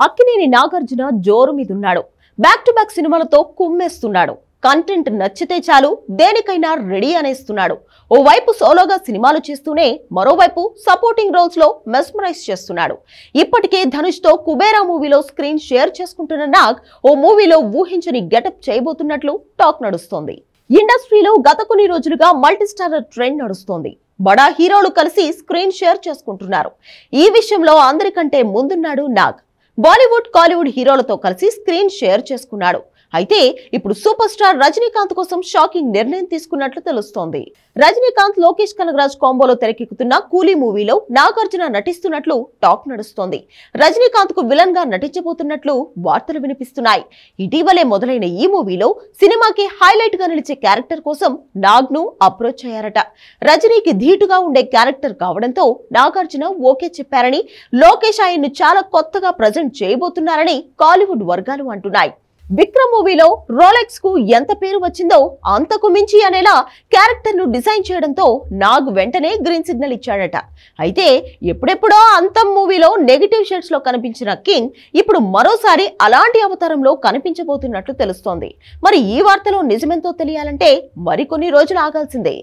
అక్కినేని నాగార్జున జోరు మీదున్నాడు. Back to back సినిమాలతో కుమ్మేస్తున్నాడు. Content నచ్చితే చాలు దేనికైనా రెడీ అనేస్తున్నాడు. ఓవైపు సోలోగా సినిమాలు చేస్తూనే మరోవైపు సపోర్టింగ్ రోల్స్ లో మెస్మరైజ్ చేస్తున్నాడు. ఇప్పటికే ధనుష్ తో కుబేరా మూవీలో స్క్రీన్ షేర్ చేసుకుంటున్న నాగ్ ఓ మూవీలో ఊహించని గెటప్ చేయబోతున్నట్లు టాక్ నడుస్తోంది. ఇండస్ట్రీలో గత కొన్ని రోజులుగా మల్టీస్టారర్ ట్రెండ్ నడుస్తోంది. బడా హీరోలు కలిసి స్క్రీన్ షేర్ చేసుకుంటున్నారు. ఈ విషయంలో అందరికంటే ముందున్నాడు నాగ్. బాలీవుడ్, కాలీవుడ్ హీరోలతో కలిసి స్క్రీన్ షేర్ చేసుకున్నాడు. అయితే ఇప్పుడు సూపర్ స్టార్ రజనీకాంత్ కోసం షాకింగ్ నిర్ణయం తీసుకున్నట్లు తెలుస్తోంది. రజనీకాంత్, లోకేష్ కనగరాజ్ కాంబోలో తెరకెక్కుతున్న కూలీ మూవీలో నాగార్జున నటిస్తున్నట్లు టాక్ నడుస్తోంది. రజనీకాంత్ కు విలన్ గా నటించబోతున్నట్లు వార్తలు వినిపిస్తున్నాయి. ఇటీవలే మొదలైన ఈ మూవీలో సినిమాకి హైలైట్ గా నిలిచే క్యారెక్టర్ కోసం నాగ్ ను అప్రోచ్ అయ్యారట. రజనీకి ధీటుగా ఉండే క్యారెక్టర్ కావడంతో నాగార్జున ఓకే చెప్పారని, లోకేష్ ఆయన్ను చాలా కొత్తగా ప్రజెంట్ చేయబోతున్నారని కాలీవుడ్ వర్గాలు అంటున్నాయి. విక్రమ్ మూవీలో రోలెక్స్ కు ఎంత పేరు వచ్చిందో అంతకు మించి అనేలా క్యారెక్టర్ ను డిజైన్ చేయడంతో నాగ్ వెంటనే గ్రీన్ సిగ్నల్ ఇచ్చాడట. అయితే ఎప్పుడెప్పుడో అంతం మూవీలో నెగటివ్ షేడ్స్ లో కనిపించిన కింగ్ ఇప్పుడు మరోసారి అలాంటి అవతారంలో కనిపించబోతున్నట్లు తెలుస్తోంది. మరి ఈ వార్తలో నిజమెంతో తెలియాలంటే మరికొన్ని రోజులు ఆగాల్సిందే.